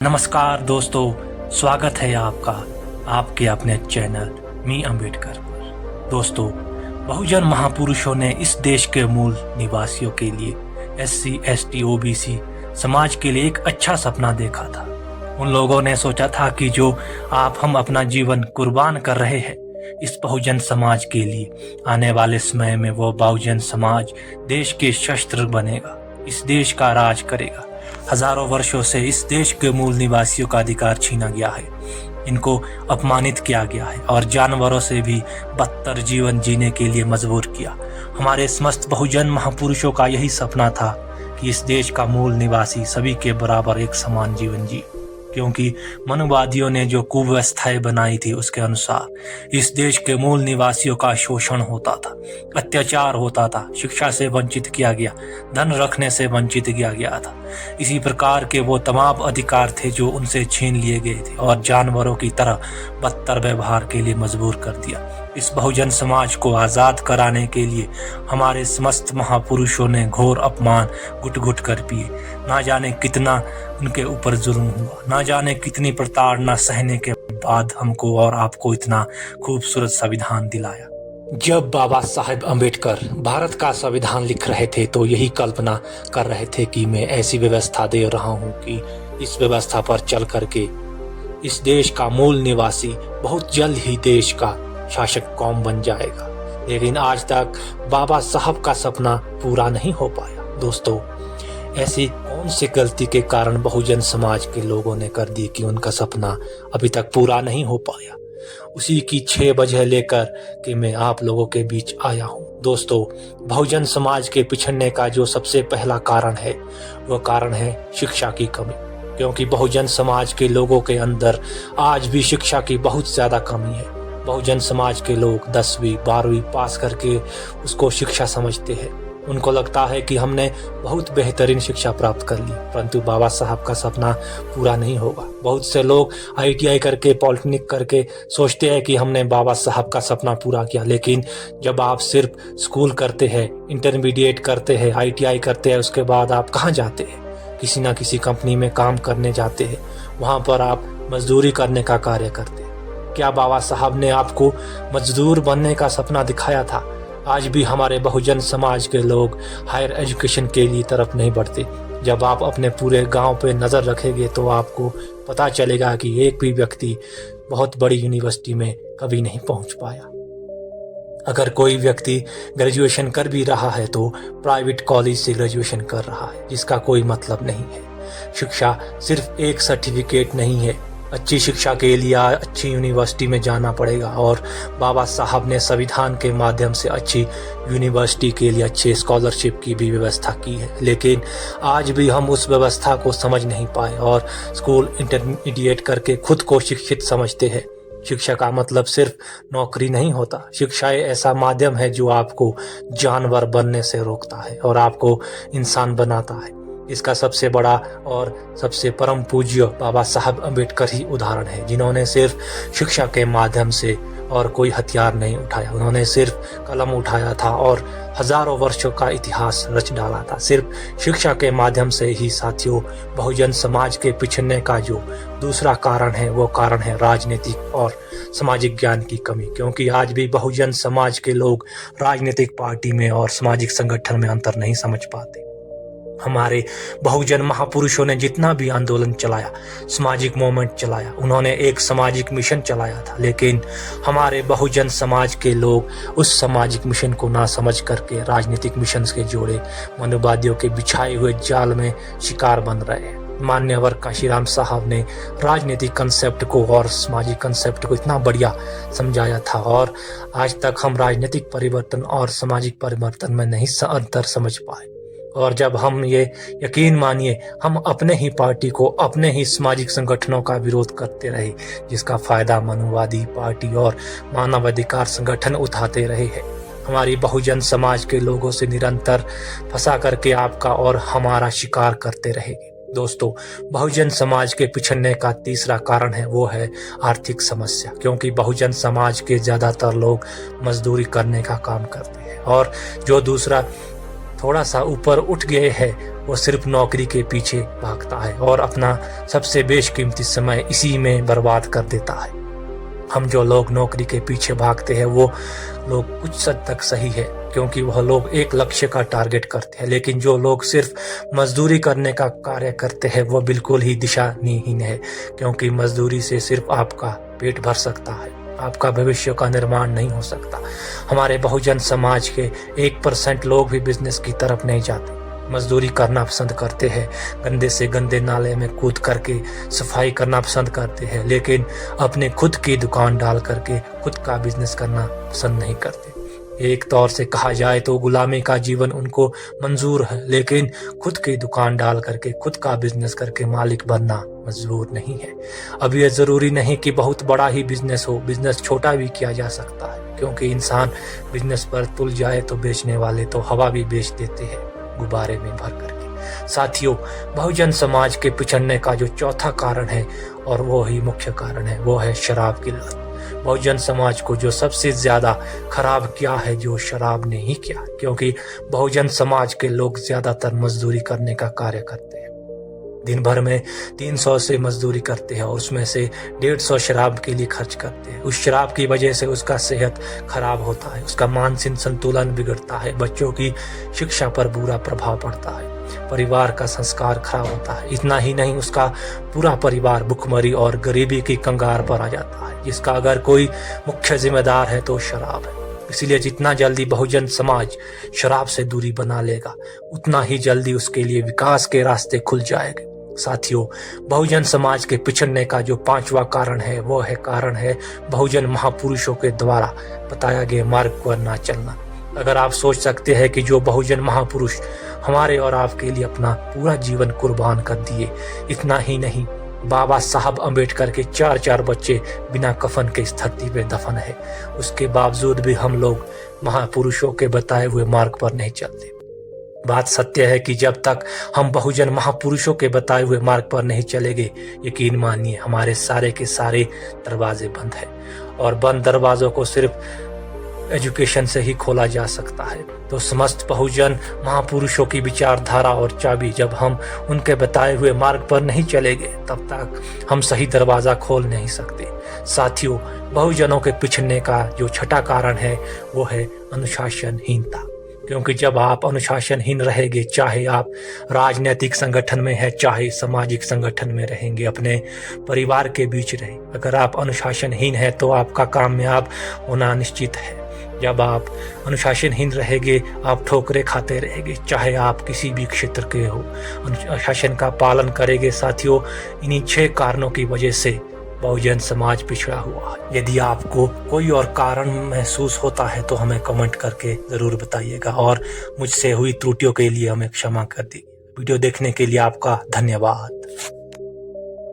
नमस्कार दोस्तों, स्वागत है आपका आपके अपने चैनल मी अंबेडकर पर। दोस्तों, बहुजन महापुरुषों ने इस देश के मूल निवासियों के लिए SC, ST, OBC समाज के लिए एक अच्छा सपना देखा था। उन लोगों ने सोचा था कि जो हम अपना जीवन कुर्बान कर रहे हैं इस बहुजन समाज के लिए, आने वाले समय में वो बहुजन समाज देश के शस्त्र बनेगा, इस देश का राज करेगा। हजारों वर्षों से इस देश के मूल निवासियों का अधिकार छीना गया है, इनको अपमानित किया गया है और जानवरों से भी बदतर जीवन जीने के लिए मजबूर किया। हमारे समस्त बहुजन महापुरुषों का यही सपना था कि इस देश का मूल निवासी सभी के बराबर एक समान जीवन जिए, क्योंकि मनुवादियों ने जो कुव्यवस्थाएं बनाई थी उसके अनुसार इस देश के मूल निवासियों का शोषण होता था, अत्याचार होता था, शिक्षा से वंचित किया गया, धन रखने से वंचित किया गया था। इसी प्रकार के वो तमाम अधिकार थे जो उनसे छीन लिए गए थे और जानवरों की तरह बदतर व्यवहार के लिए मजबूर कर दिया। इस बहुजन समाज को आज़ाद कराने के लिए हमारे समस्त महापुरुषों ने घोर अपमान घुट घुट कर पिए। ना जाने कितना उनके ऊपर जुल्म हुआ, ना जाने कितनी प्रताड़ना सहने के बाद हमको और आपको इतना खूबसूरत संविधान दिलाया। जब बाबा साहेब अम्बेडकर भारत का संविधान लिख रहे थे तो यही कल्पना कर रहे थे कि मैं ऐसी व्यवस्था दे रहा हूँ कि इस व्यवस्था पर चल करके इस देश का मूल निवासी बहुत जल्द ही देश का शासक कौम बन जाएगा। लेकिन आज तक बाबा साहब का सपना पूरा नहीं हो पाया। दोस्तों, ऐसी कौन सी गलती के कारण बहुजन समाज के लोगों ने कर दी कि उनका सपना अभी तक पूरा नहीं हो पाया? उसी की 6 वजह लेकर कि मैं आप लोगों के बीच आया हूँ। दोस्तों, बहुजन समाज के पिछड़ने का जो सबसे पहला कारण है वो कारण है शिक्षा की कमी, क्योंकि बहुजन समाज के लोगों के अंदर आज भी शिक्षा की बहुत ज्यादा कमी है। बहुजन समाज के लोग 10वीं 12वीं पास करके उसको शिक्षा समझते हैं। उनको लगता है कि हमने बहुत बेहतरीन शिक्षा प्राप्त कर ली, परंतु बाबा साहब का सपना पूरा नहीं होगा। बहुत से लोग ITI करके, पॉलिटेक्निक करके सोचते हैं कि हमने बाबा साहब का सपना पूरा किया, लेकिन जब आप सिर्फ स्कूल करते हैं, इंटरमीडिएट करते हैं, ITI करते हैं, उसके बाद आप कहाँ जाते हैं? किसी ना किसी कंपनी में काम करने जाते हैं, वहाँ पर आप मजदूरी करने का कार्य करते हैं। क्या बाबा साहब ने आपको मजदूर बनने का सपना दिखाया था? आज भी हमारे बहुजन समाज के लोग हायर एजुकेशन के लिए तरफ नहीं बढ़ते। जब आप अपने पूरे गांव पे नज़र रखेंगे तो आपको पता चलेगा कि एक भी व्यक्ति बहुत बड़ी यूनिवर्सिटी में कभी नहीं पहुंच पाया। अगर कोई व्यक्ति ग्रेजुएशन कर भी रहा है तो प्राइवेट कॉलेज से ग्रेजुएशन कर रहा है, जिसका कोई मतलब नहीं है। शिक्षा सिर्फ एक सर्टिफिकेट नहीं है। अच्छी शिक्षा के लिए अच्छी यूनिवर्सिटी में जाना पड़ेगा और बाबा साहब ने संविधान के माध्यम से अच्छी यूनिवर्सिटी के लिए अच्छे स्कॉलरशिप की भी व्यवस्था की है। लेकिन आज भी हम उस व्यवस्था को समझ नहीं पाए और स्कूल इंटरमीडिएट करके खुद को शिक्षित समझते हैं। शिक्षा का मतलब सिर्फ नौकरी नहीं होता। शिक्षा ऐसा माध्यम है जो आपको जानवर बनने से रोकता है और आपको इंसान बनाता है। इसका सबसे बड़ा और सबसे परम पूज्य बाबा साहब अम्बेडकर ही उदाहरण है, जिन्होंने सिर्फ शिक्षा के माध्यम से और कोई हथियार नहीं उठाया। उन्होंने सिर्फ कलम उठाया था और हजारों वर्षों का इतिहास रच डाला था। सिर्फ शिक्षा के माध्यम से ही साथियों, बहुजन समाज के पिछड़ने का जो दूसरा कारण है वो कारण है राजनीतिक और सामाजिक ज्ञान की कमी, क्योंकि आज भी बहुजन समाज के लोग राजनीतिक पार्टी में और सामाजिक संगठन में अंतर नहीं समझ पाते। हमारे बहुजन महापुरुषों ने जितना भी आंदोलन चलाया, सामाजिक मूवमेंट चलाया, उन्होंने एक सामाजिक मिशन चलाया था, लेकिन हमारे बहुजन समाज के लोग उस सामाजिक मिशन को ना समझ करके राजनीतिक मिशन के जोड़े मनुवादियों के बिछाए हुए जाल में शिकार बन रहे हैं। मान्यवर काशीराम साहब ने राजनीतिक कंसेप्ट को और सामाजिक कंसेप्ट को इतना बढ़िया समझाया था और आज तक हम राजनीतिक परिवर्तन और सामाजिक परिवर्तन में नहीं अंतर समझ पाए। और जब हम ये यकीन मानिए हम अपने ही पार्टी को, अपने ही सामाजिक संगठनों का विरोध करते रहे, जिसका फायदा मनुवादी पार्टी और मानवाधिकार संगठन उठाते रहे हैं। हमारी बहुजन समाज के लोगों से निरंतर फंसा करके आपका और हमारा शिकार करते रहेंगे। दोस्तों, बहुजन समाज के पिछड़ने का तीसरा कारण है वो है आर्थिक समस्या, क्योंकि बहुजन समाज के ज्यादातर लोग मजदूरी करने का काम करते हैं और जो दूसरा थोड़ा सा ऊपर उठ गए हैं वो सिर्फ नौकरी के पीछे भागता है और अपना सबसे बेशकीमती समय इसी में बर्बाद कर देता है। हम जो लोग नौकरी के पीछे भागते हैं वो लोग कुछ हद तक सही है, क्योंकि वह लोग एक लक्ष्य का टारगेट करते हैं, लेकिन जो लोग सिर्फ मजदूरी करने का कार्य करते हैं वो बिल्कुल ही दिशाहीन है, क्योंकि मजदूरी से सिर्फ आपका पेट भर सकता है, आपका भविष्य का निर्माण नहीं हो सकता। हमारे बहुजन समाज के 1% लोग भी बिजनेस की तरफ नहीं जाते, मजदूरी करना पसंद करते हैं, गंदे से गंदे नाले में कूद करके सफाई करना पसंद करते हैं, लेकिन अपने खुद की दुकान डाल करके खुद का बिजनेस करना पसंद नहीं करते। एक तौर से कहा जाए तो गुलामी का जीवन उनको मंजूर है, लेकिन खुद की दुकान डाल करके खुद का बिजनेस करके मालिक बनना मंजूर नहीं है। अब यह जरूरी नहीं कि बहुत बड़ा ही बिजनेस हो, बिजनेस छोटा भी किया जा सकता है, क्योंकि इंसान बिजनेस पर तुल जाए तो बेचने वाले तो हवा भी बेच देते हैं गुब्बारे में भर करके। साथियों, बहुजन समाज के पिछड़ने का जो चौथा कारण है और वो ही मुख्य कारण है, वो है शराब की लत। बहुजन समाज को जो सबसे ज्यादा खराब किया है जो शराब ने ही किया, क्योंकि बहुजन समाज के लोग ज्यादातर मजदूरी करने का कार्य करते हैं। दिन भर में 300 से मजदूरी करते हैं और उसमें से 150 शराब के लिए खर्च करते हैं। उस शराब की वजह से उसका सेहत खराब होता है, उसका मानसिक संतुलन बिगड़ता है, बच्चों की शिक्षा पर बुरा प्रभाव पड़ता है, परिवार का संस्कार खराब होता है। इतना ही नहीं, उसका पूरा परिवार भुखमरी और गरीबी की कंगार पर आ जाता है, जिसका अगर कोई मुख्य जिम्मेदार है तो शराब है। इसलिए जितना जल्दी बहुजन समाज शराब से दूरी बना लेगा, उतना ही जल्दी उसके लिए विकास के रास्ते खुल जाएंगे। साथियों, बहुजन समाज के पिछड़ने का जो 5वां कारण है वो है बहुजन महापुरुषों के द्वारा बताया गया मार्ग पर ना चलना। अगर आप सोच सकते हैं कि जो बहुजन महापुरुष हमारे और आपके लिए अपना पूरा जीवन कुर्बान कर दिए, इतना ही नहीं, बाबा साहब अम्बेडकर के 4 बच्चे बिना कफन के इस धरती पे दफन है, उसके बावजूद भी हम लोग महापुरुषों के बताए हुए मार्ग पर नहीं चलते। बात सत्य है कि जब तक हम बहुजन महापुरुषों के बताए हुए मार्ग पर नहीं चलेंगे, यकीन मानिए हमारे सारे के सारे दरवाजे बंद हैं, और बंद दरवाजों को सिर्फ एजुकेशन से ही खोला जा सकता है। तो समस्त बहुजन महापुरुषों की विचारधारा और चाबी जब हम उनके बताए हुए मार्ग पर नहीं चलेंगे, तब तक हम सही दरवाजा खोल नहीं सकते। साथियों, बहुजनों के पिछड़ने का जो 6ठा कारण है वो है अनुशासनहीनता, क्योंकि जब आप अनुशासनहीन रहेंगे, चाहे आप राजनीतिक संगठन में है, चाहे सामाजिक संगठन में रहेंगे, अपने परिवार के बीच रहे, अगर आप अनुशासनहीन है तो आपका कामयाब होना निश्चित है। जब आप अनुशासनहीन रहेंगे, आप ठोकरें खाते रहेंगे, चाहे आप किसी भी क्षेत्र के हो, अनुशासन का पालन करेंगे। साथियों, इन्हीं 6 कारणों की वजह से बहुजन समाज पिछड़ा हुआ है। यदि आपको कोई और कारण महसूस होता है तो हमें कमेंट करके जरूर बताइएगा, और मुझसे हुई त्रुटियों के लिए हमें क्षमा कर दीजिए। वीडियो देखने के लिए आपका धन्यवाद।